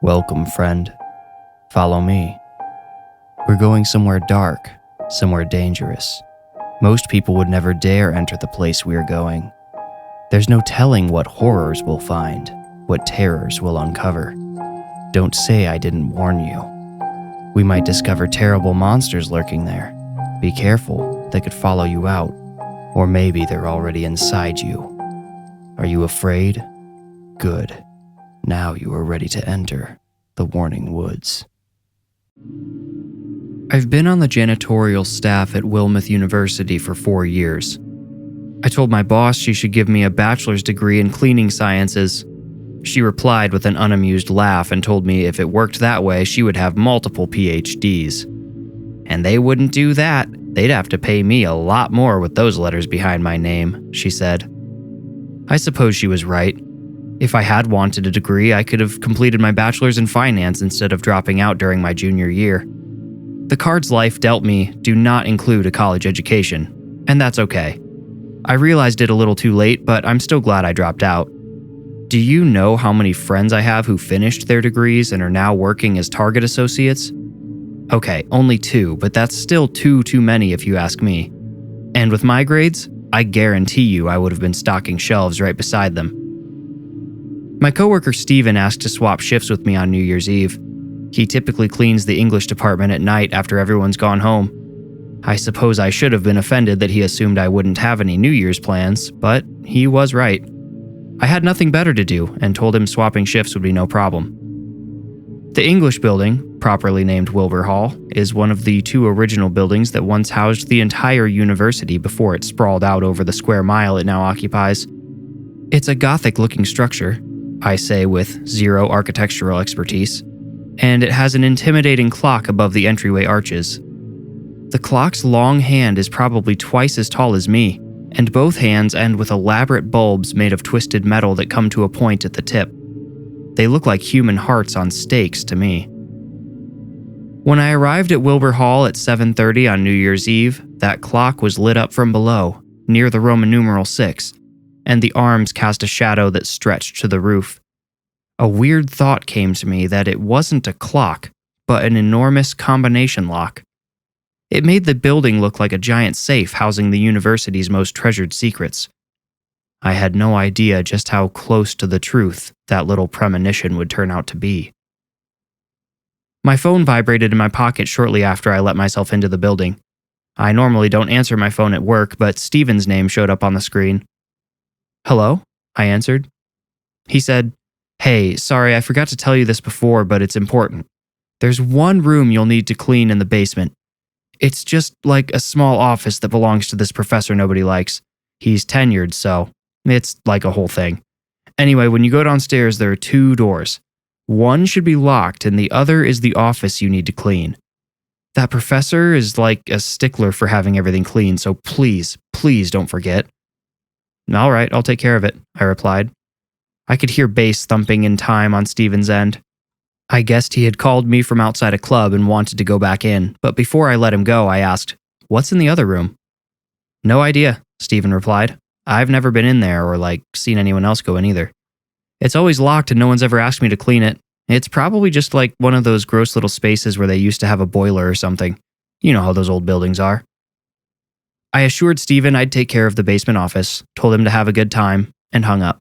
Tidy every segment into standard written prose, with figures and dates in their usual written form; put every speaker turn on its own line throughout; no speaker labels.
Welcome, friend. Follow me. We're going somewhere dark, somewhere dangerous. Most people would never dare enter the place we're going. There's no telling what horrors we'll find, what terrors we'll uncover. Don't say I didn't warn you. We might discover terrible monsters lurking there. Be careful, they could follow you out. Or maybe they're already inside you. Are you afraid? Good. Now you are ready to enter the Warning Woods. I've been on the janitorial staff at Wilmouth University for 4 years. I told my boss she should give me a bachelor's degree in cleaning sciences. She replied with an unamused laugh and told me if it worked that way, she would have multiple PhDs. And they wouldn't do that. They'd have to pay me a lot more with those letters behind my name, she said. I suppose she was right. If I had wanted a degree, I could have completed my bachelor's in finance instead of dropping out during my junior year. The cards life dealt me do not include a college education, and that's okay. I realized it a little too late, but I'm still glad I dropped out. Do you know how many friends I have who finished their degrees and are now working as Target associates? Okay, only 2, but that's still too many if you ask me. And with my grades, I guarantee you I would have been stocking shelves right beside them. My coworker Steven asked to swap shifts with me on New Year's Eve. He typically cleans the English department at night after everyone's gone home. I suppose I should have been offended that he assumed I wouldn't have any New Year's plans, but he was right. I had nothing better to do and told him swapping shifts would be no problem. The English building, properly named Wilbur Hall, is one of the 2 original buildings that once housed the entire university before it sprawled out over the square mile it now occupies. It's a Gothic-looking structure, I say with zero architectural expertise, and it has an intimidating clock above the entryway arches. The clock's long hand is probably twice as tall as me, and both hands end with elaborate bulbs made of twisted metal that come to a point at the tip. They look like human hearts on stakes to me. When I arrived at Wilbur Hall at 7:30 on New Year's Eve, that clock was lit up from below, near the Roman numeral 6, and the arms cast a shadow that stretched to the roof. A weird thought came to me that it wasn't a clock, but an enormous combination lock. It made the building look like a giant safe housing the university's most treasured secrets. I had no idea just how close to the truth that little premonition would turn out to be. My phone vibrated in my pocket shortly after I let myself into the building. I normally don't answer my phone at work, but Steven's name showed up on the screen. "Hello?" I answered. He said, "Hey, sorry, I forgot to tell you this before, but it's important. There's one room you'll need to clean in the basement. It's just like a small office that belongs to this professor nobody likes. He's tenured, so it's like a whole thing. Anyway, when you go downstairs, there are 2 doors. One should be locked, and the other is the office you need to clean. That professor is like a stickler for having everything clean, so please don't forget." "All right, I'll take care of it," I replied. I could hear bass thumping in time on Steven's end. I guessed he had called me from outside a club and wanted to go back in, but before I let him go, I asked, "What's in the other room?" "No idea," Steven replied. "I've never been in there or seen anyone else go in either. It's always locked and no one's ever asked me to clean it. It's probably just like one of those gross little spaces where they used to have a boiler or something. You know how those old buildings are." I assured Steven I'd take care of the basement office, told him to have a good time, and hung up.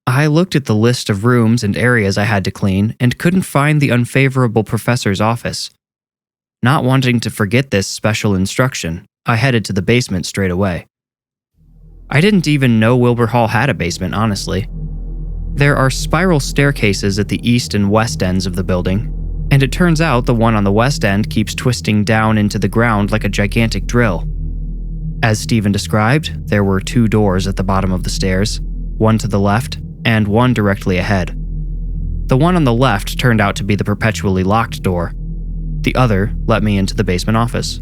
I looked at the list of rooms and areas I had to clean and couldn't find the unfavorable professor's office. Not wanting to forget this special instruction, I headed to the basement straight away. I didn't even know Wilbur Hall had a basement, honestly. There are spiral staircases at the east and west ends of the building, and it turns out the one on the west end keeps twisting down into the ground like a gigantic drill. As Steven described, there were 2 doors at the bottom of the stairs, one to the left and one directly ahead. The one on the left turned out to be the perpetually locked door. The other let me into the basement office.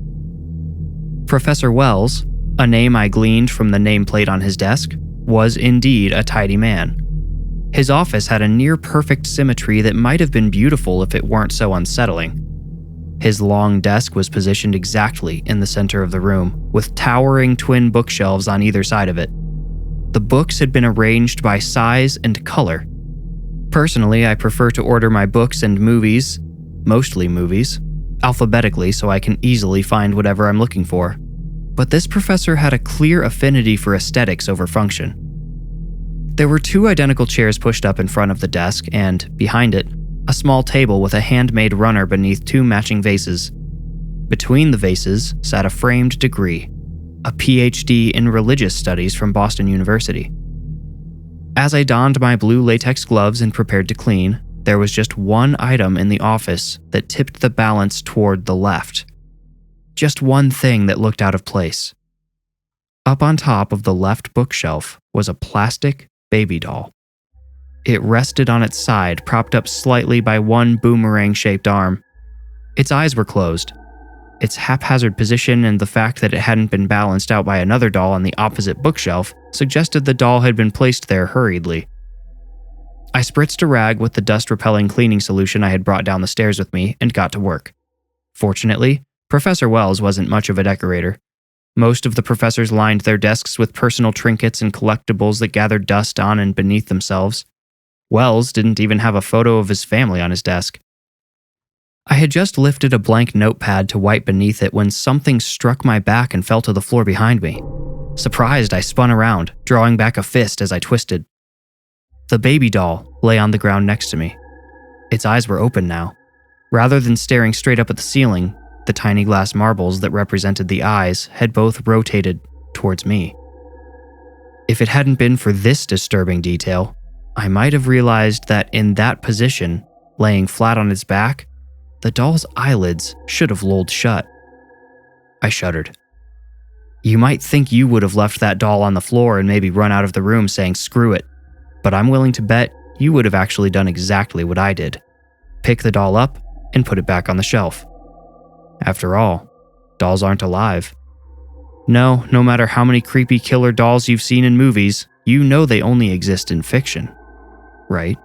Professor Wells, a name I gleaned from the nameplate on his desk, was indeed a tidy man. His office had a near-perfect symmetry that might have been beautiful if it weren't so unsettling. His long desk was positioned exactly in the center of the room, with towering twin bookshelves on either side of it. The books had been arranged by size and color. Personally, I prefer to order my books and movies, mostly movies, alphabetically so I can easily find whatever I'm looking for. But this professor had a clear affinity for aesthetics over function. There were 2 identical chairs pushed up in front of the desk and, behind it, a small table with a handmade runner beneath 2 matching vases. Between the vases sat a framed degree, a PhD in religious studies from Boston University. As I donned my blue latex gloves and prepared to clean, there was just one item in the office that tipped the balance toward the left. Just one thing that looked out of place. Up on top of the left bookshelf was a plastic baby doll. It rested on its side, propped up slightly by one boomerang-shaped arm. Its eyes were closed. Its haphazard position and the fact that it hadn't been balanced out by another doll on the opposite bookshelf suggested the doll had been placed there hurriedly. I spritzed a rag with the dust-repelling cleaning solution I had brought down the stairs with me and got to work. Fortunately, Professor Wells wasn't much of a decorator. Most of the professors lined their desks with personal trinkets and collectibles that gathered dust on and beneath themselves. Wells didn't even have a photo of his family on his desk. I had just lifted a blank notepad to wipe beneath it when something struck my back and fell to the floor behind me. Surprised, I spun around, drawing back a fist as I twisted. The baby doll lay on the ground next to me. Its eyes were open now. Rather than staring straight up at the ceiling, the tiny glass marbles that represented the eyes had both rotated towards me. If it hadn't been for this disturbing detail, I might have realized that in that position, laying flat on its back, the doll's eyelids should have lolled shut. I shuddered. You might think you would have left that doll on the floor and maybe run out of the room saying screw it, but I'm willing to bet you would have actually done exactly what I did. Pick the doll up and put it back on the shelf. After all, dolls aren't alive. No matter how many creepy killer dolls you've seen in movies, you know they only exist in fiction, right?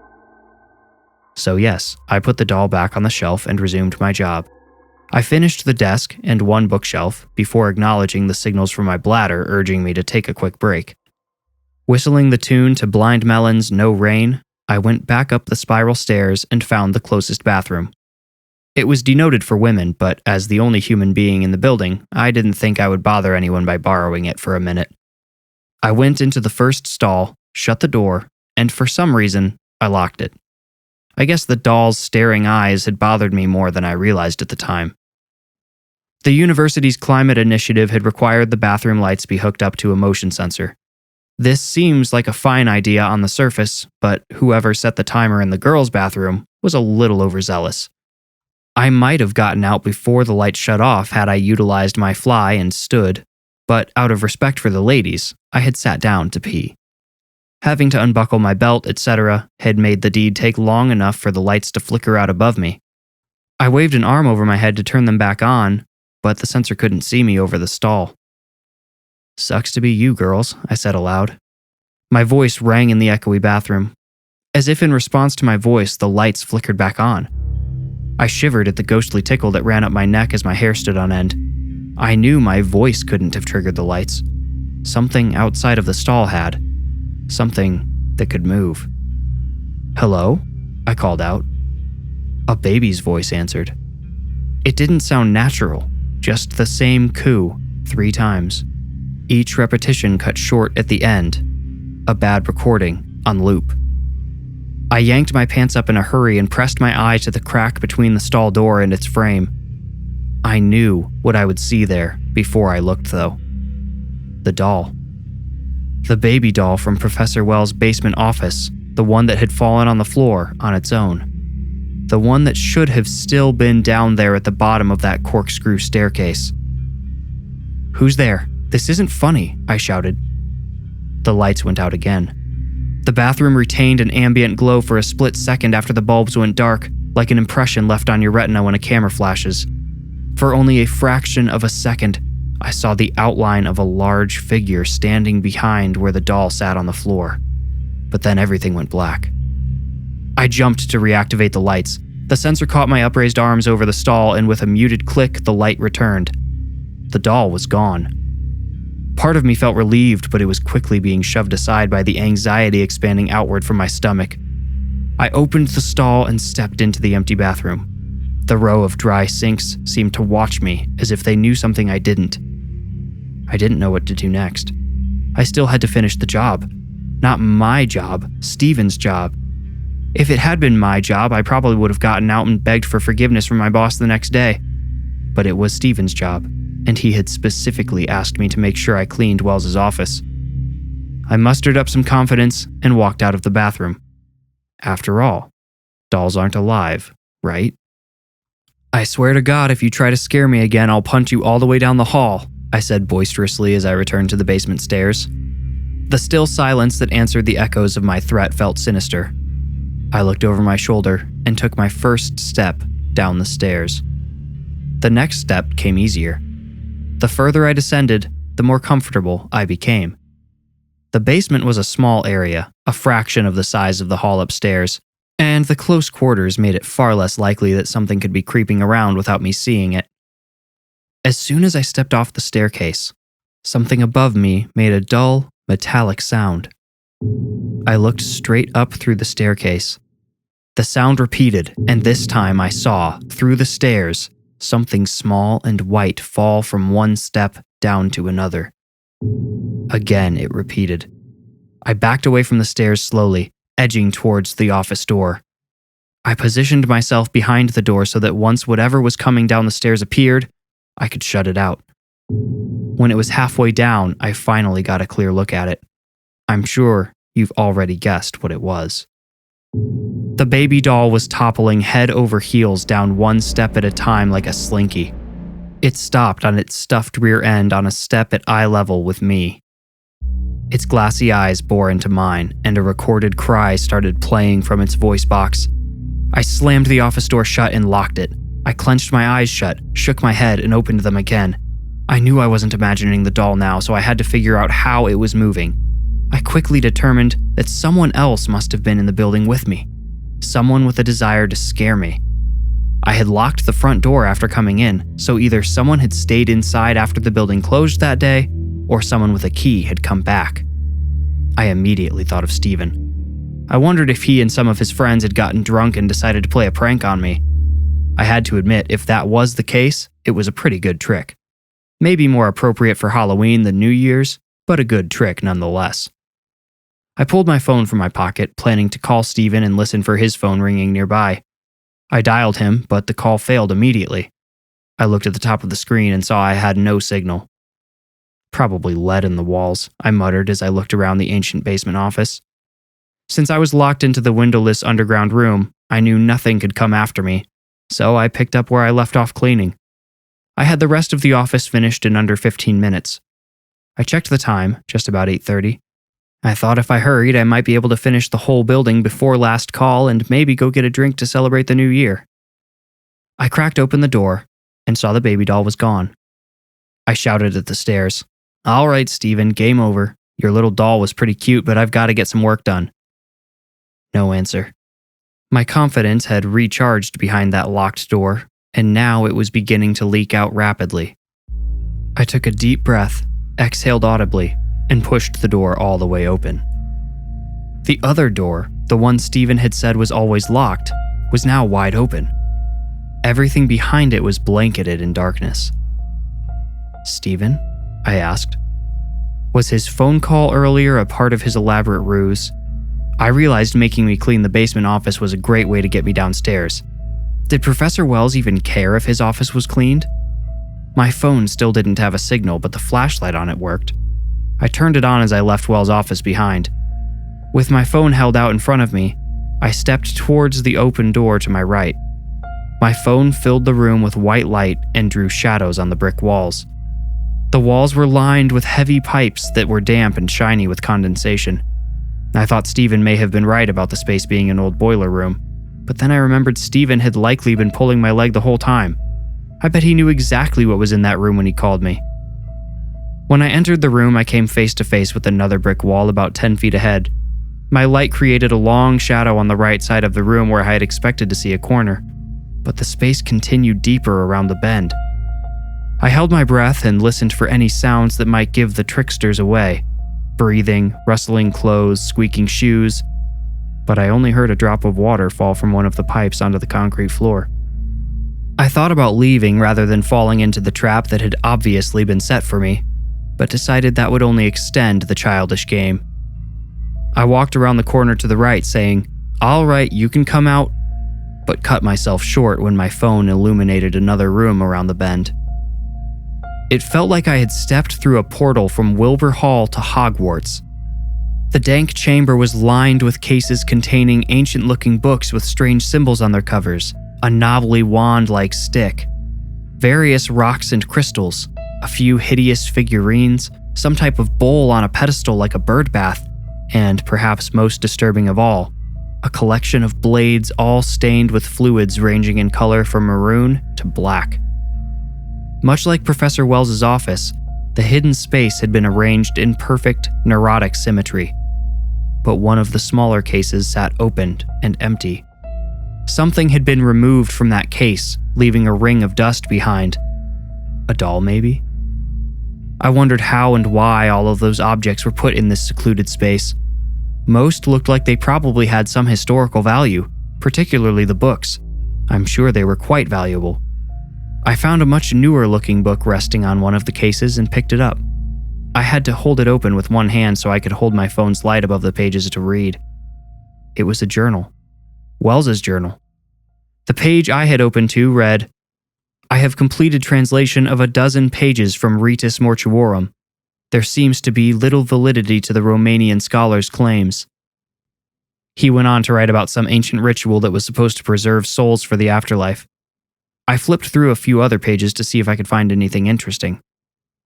So yes, I put the doll back on the shelf and resumed my job. I finished the desk and one bookshelf before acknowledging the signals from my bladder urging me to take a quick break. Whistling the tune to Blind Melon's No Rain, I went back up the spiral stairs and found the closest bathroom. It was denoted for women, but as the only human being in the building, I didn't think I would bother anyone by borrowing it for a minute. I went into the first stall, shut the door, and for some reason, I locked it. I guess the doll's staring eyes had bothered me more than I realized at the time. The university's climate initiative had required the bathroom lights be hooked up to a motion sensor. This seems like a fine idea on the surface, but whoever set the timer in the girls' bathroom was a little overzealous. I might have gotten out before the light shut off had I utilized my fly and stood, but out of respect for the ladies, I had sat down to pee. Having to unbuckle my belt, etc., had made the deed take long enough for the lights to flicker out above me. I waved an arm over my head to turn them back on, but the sensor couldn't see me over the stall. "Sucks to be you, girls," I said aloud. My voice rang in the echoey bathroom. As if in response to my voice, the lights flickered back on. I shivered at the ghostly tickle that ran up my neck as my hair stood on end. I knew my voice couldn't have triggered the lights. Something outside of the stall had. Something that could move. "Hello?" I called out. A baby's voice answered. It didn't sound natural, just the same coo 3 times. Each repetition cut short at the end. A bad recording on loop. I yanked my pants up in a hurry and pressed my eye to the crack between the stall door and its frame. I knew what I would see there before I looked, though. The doll. The baby doll from Professor Wells' basement office, the one that had fallen on the floor on its own. The one that should have still been down there at the bottom of that corkscrew staircase. "Who's there? This isn't funny," I shouted. The lights went out again. The bathroom retained an ambient glow for a split second after the bulbs went dark, like an impression left on your retina when a camera flashes. For only a fraction of a second, I saw the outline of a large figure standing behind where the doll sat on the floor. But then everything went black. I jumped to reactivate the lights. The sensor caught my upraised arms over the stall, and with a muted click, the light returned. The doll was gone. Part of me felt relieved, but it was quickly being shoved aside by the anxiety expanding outward from my stomach. I opened the stall and stepped into the empty bathroom. The row of dry sinks seemed to watch me as if they knew something I didn't. I didn't know what to do next. I still had to finish the job. Not my job, Steven's job. If it had been my job, I probably would have gotten out and begged for forgiveness from my boss the next day. But it was Steven's job, and he had specifically asked me to make sure I cleaned Wells's office. I mustered up some confidence and walked out of the bathroom. After all, dolls aren't alive, right? I swear to God, if you try to scare me again, I'll punch you all the way down the hall, I said boisterously as I returned to the basement stairs. The still silence that answered the echoes of my threat felt sinister. I looked over my shoulder and took my first step down the stairs. The next step came easier. The further I descended, the more comfortable I became. The basement was a small area, a fraction of the size of the hall upstairs, and the close quarters made it far less likely that something could be creeping around without me seeing it. As soon as I stepped off the staircase, something above me made a dull, metallic sound. I looked straight up through the staircase. The sound repeated, and this time I saw, through the stairs, something small and white fall from one step down to another. Again it repeated. I backed away from the stairs slowly, edging towards the office door. I positioned myself behind the door so that once whatever was coming down the stairs appeared, I could shut it out. When it was halfway down, I finally got a clear look at it. I'm sure you've already guessed what it was. The baby doll was toppling head over heels down one step at a time like a slinky. It stopped on its stuffed rear end on a step at eye level with me. Its glassy eyes bore into mine, and a recorded cry started playing from its voice box. I slammed the office door shut and locked it. I clenched my eyes shut, shook my head, and opened them again. I knew I wasn't imagining the doll now, so I had to figure out how it was moving. I quickly determined that someone else must have been in the building with me. Someone with a desire to scare me. I had locked the front door after coming in, so either someone had stayed inside after the building closed that day, or someone with a key had come back. I immediately thought of Steven. I wondered if he and some of his friends had gotten drunk and decided to play a prank on me. I had to admit, if that was the case, it was a pretty good trick. Maybe more appropriate for Halloween than New Year's, but a good trick nonetheless. I pulled my phone from my pocket, planning to call Steven and listen for his phone ringing nearby. I dialed him, but the call failed immediately. I looked at the top of the screen and saw I had no signal. Probably lead in the walls, I muttered as I looked around the ancient basement office. Since I was locked into the windowless underground room, I knew nothing could come after me, so I picked up where I left off cleaning. I had the rest of the office finished in under 15 minutes. I checked the time, just about 8:30. I thought if I hurried, I might be able to finish the whole building before last call and maybe go get a drink to celebrate the new year. I cracked open the door and saw the baby doll was gone. I shouted at the stairs, "All right, Steven, game over. Your little doll was pretty cute, but I've got to get some work done." No answer. My confidence had recharged behind that locked door, and now it was beginning to leak out rapidly. I took a deep breath, exhaled audibly, and pushed the door all the way open. The other door, the one Steven had said was always locked, was now wide open. Everything behind it was blanketed in darkness. "Steven?" I asked. Was his phone call earlier a part of his elaborate ruse? I realized making me clean the basement office was a great way to get me downstairs. Did Professor Wells even care if his office was cleaned? My phone still didn't have a signal, but the flashlight on it worked. I turned it on as I left Wells' office behind. With my phone held out in front of me, I stepped towards the open door to my right. My phone filled the room with white light and drew shadows on the brick walls. The walls were lined with heavy pipes that were damp and shiny with condensation. I thought Steven may have been right about the space being an old boiler room, but then I remembered Steven had likely been pulling my leg the whole time. I bet he knew exactly what was in that room when he called me. When I entered the room, I came face to face with another brick wall about 10 feet ahead. My light created a long shadow on the right side of the room where I had expected to see a corner, but the space continued deeper around the bend. I held my breath and listened for any sounds that might give the tricksters away. Breathing, rustling clothes, squeaking shoes. but I only heard a drop of water fall from one of the pipes onto the concrete floor. I thought about leaving rather than falling into the trap that had obviously been set for me, but decided that would only extend the childish game. I walked around the corner to the right saying, "All right, you can come out," but cut myself short when my phone illuminated another room around the bend. It felt like I had stepped through a portal from Wilbur Hall to Hogwarts. The dank chamber was lined with cases containing ancient-looking books with strange symbols on their covers, a knobbly wand-like stick, various rocks and crystals, a few hideous figurines, some type of bowl on a pedestal like a bird bath, and, perhaps most disturbing of all, a collection of blades all stained with fluids ranging in color from maroon to black. Much like Professor Wells's office, the hidden space had been arranged in perfect, neurotic symmetry. But one of the smaller cases sat opened and empty. Something had been removed from that case, leaving a ring of dust behind. A doll, maybe? I wondered how and why all of those objects were put in this secluded space. Most looked like they probably had some historical value, particularly the books. I'm sure they were quite valuable. I found a much newer-looking book resting on one of the cases and picked it up. I had to hold it open with one hand so I could hold my phone's light above the pages to read. It was a journal. Wells's journal. The page I had opened to read, "I have completed translation of a dozen pages from Ritus Mortuorum. There seems to be little validity to the Romanian scholar's claims." He went on to write about some ancient ritual that was supposed to preserve souls for the afterlife. I flipped through a few other pages to see if I could find anything interesting.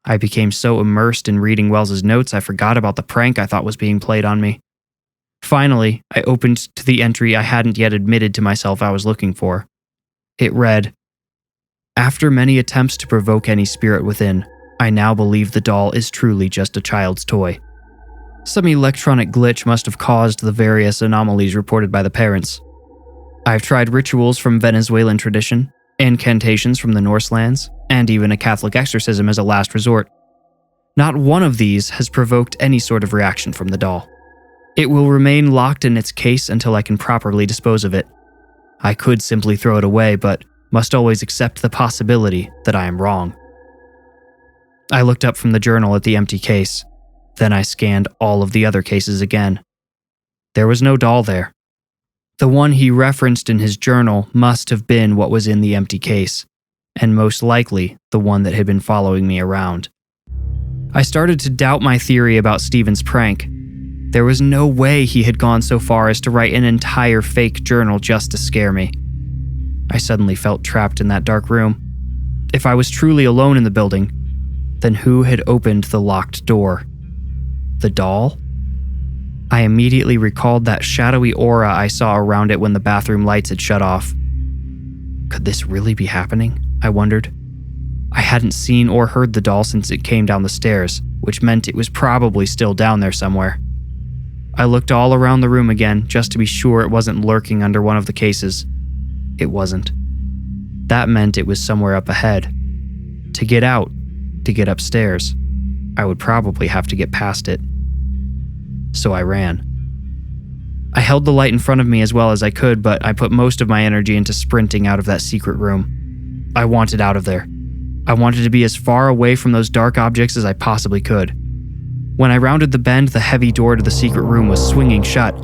I became so immersed in reading Wells's notes I forgot about the prank I thought was being played on me. Finally, I opened to the entry I hadn't yet admitted to myself I was looking for. It read, "After many attempts to provoke any spirit within, I now believe the doll is truly just a child's toy. Some electronic glitch must have caused the various anomalies reported by the parents. I've tried rituals from Venezuelan tradition, incantations from the Norse lands, and even a Catholic exorcism as a last resort. Not one of these has provoked any sort of reaction from the doll. It will remain locked in its case until I can properly dispose of it. I could simply throw it away, but must always accept the possibility that I am wrong." I looked up from the journal at the empty case. Then I scanned all of the other cases again. There was no doll there. The one he referenced in his journal must have been what was in the empty case, and most likely the one that had been following me around. I started to doubt my theory about Steven's prank. There was no way he had gone so far as to write an entire fake journal just to scare me. I suddenly felt trapped in that dark room. If I was truly alone in the building, then who had opened the locked door? The doll? I immediately recalled that shadowy aura I saw around it when the bathroom lights had shut off. Could this really be happening? I wondered. I hadn't seen or heard the doll since it came down the stairs, which meant it was probably still down there somewhere. I looked all around the room again just to be sure it wasn't lurking under one of the cases. It wasn't. That meant it was somewhere up ahead. To get out, to get upstairs, I would probably have to get past it. So I ran. I held the light in front of me as well as I could, but I put most of my energy into sprinting out of that secret room. I wanted out of there. I wanted to be as far away from those dark objects as I possibly could. When I rounded the bend, the heavy door to the secret room was swinging shut.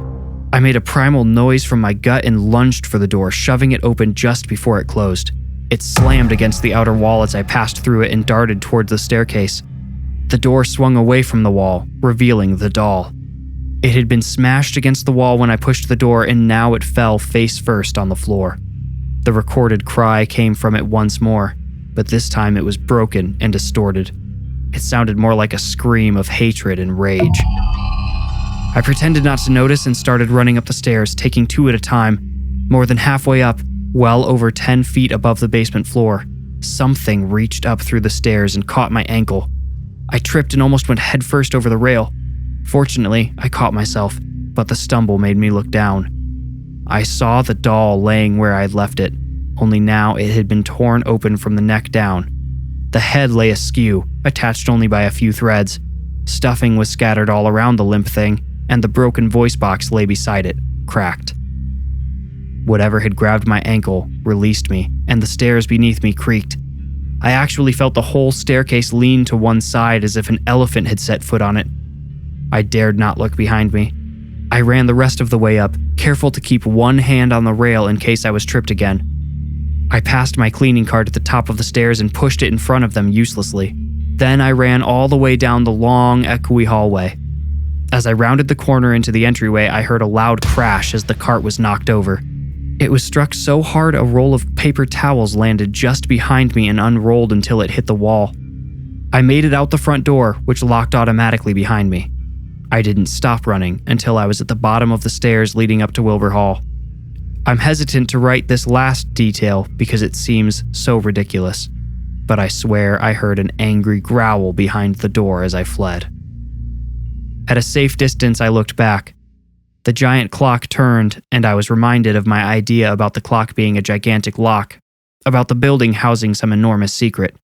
I made a primal noise from my gut and lunged for the door, shoving it open just before it closed. It slammed against the outer wall as I passed through it and darted towards the staircase. The door swung away from the wall, revealing the doll. It had been smashed against the wall when I pushed the door, and now it fell face first on the floor. The recorded cry came from it once more, but this time it was broken and distorted. It sounded more like a scream of hatred and rage. I pretended not to notice and started running up the stairs, taking two at a time. More than halfway up, well over 10 feet above the basement floor, something reached up through the stairs and caught my ankle. I tripped and almost went headfirst over the rail. Fortunately, I caught myself, but the stumble made me look down. I saw the doll laying where I'd left it, only now it had been torn open from the neck down. The head lay askew, attached only by a few threads. Stuffing was scattered all around the limp thing, and the broken voice box lay beside it. cracked. Whatever had grabbed my ankle released me, and the stairs beneath me creaked. I actually felt the whole staircase lean to one side as if an elephant had set foot on it. I dared not look behind me. I ran the rest of the way up, careful to keep one hand on the rail in case I was tripped again. I passed my cleaning cart at the top of the stairs and pushed it in front of them uselessly. Then I ran all the way down the long, echoey hallway. As I rounded the corner into the entryway, I heard a loud crash as the cart was knocked over. It was struck so hard a roll of paper towels landed just behind me and unrolled until it hit the wall. I made it out the front door, which locked automatically behind me. I didn't stop running until I was at the bottom of the stairs leading up to Wilbur Hall. I'm hesitant to write this last detail because it seems so ridiculous, but I swear I heard an angry growl behind the door as I fled. At a safe distance, I looked back. The giant clock turned, and I was reminded of my idea about the clock being a gigantic lock, about the building housing some enormous secret.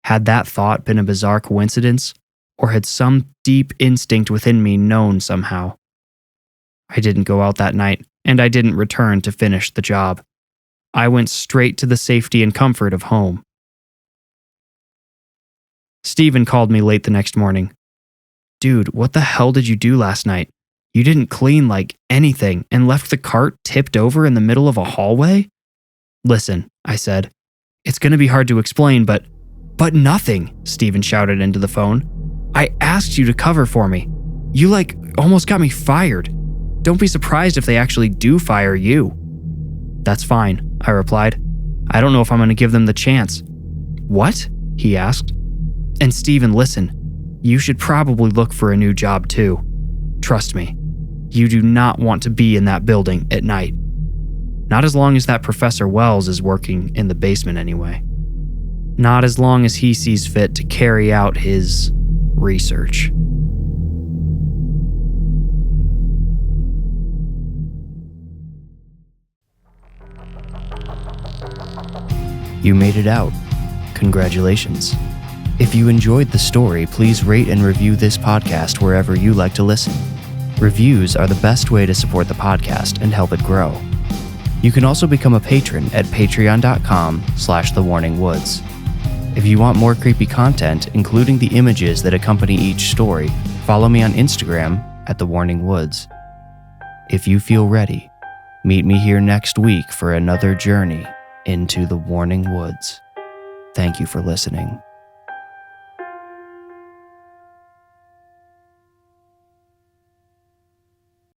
Had that thought been a bizarre coincidence, or had some deep instinct within me known somehow? I didn't go out that night, and I didn't return to finish the job. I went straight to the safety and comfort of home. Stephen called me late the next morning. "Dude, what the hell did you do last night? You didn't clean like anything and left the cart tipped over in the middle of a hallway?" "Listen," I said. "It's going to be hard to explain, but nothing," Stephen shouted into the phone. "I asked you to cover for me. You almost got me fired. Don't be surprised if they actually do fire you." "That's fine," I replied. "I don't know if I'm going to give them the chance." "What?" he asked. "And Stephen, listen, you should probably look for a new job too. Trust me, you do not want to be in that building at night. Not as long as that Professor Wells is working in the basement anyway. Not as long as he sees fit to carry out his research." You made it out. Congratulations. If you enjoyed the story, please rate and review this podcast wherever you like to listen. Reviews are the best way to support the podcast and help it grow. You can also become a patron at patreon.com/thewarningwoods. If you want more creepy content, including the images that accompany each story, follow me on Instagram at @thewarningwoods. If you feel ready, meet me here next week for another journey into the Warning Woods. Thank you for listening.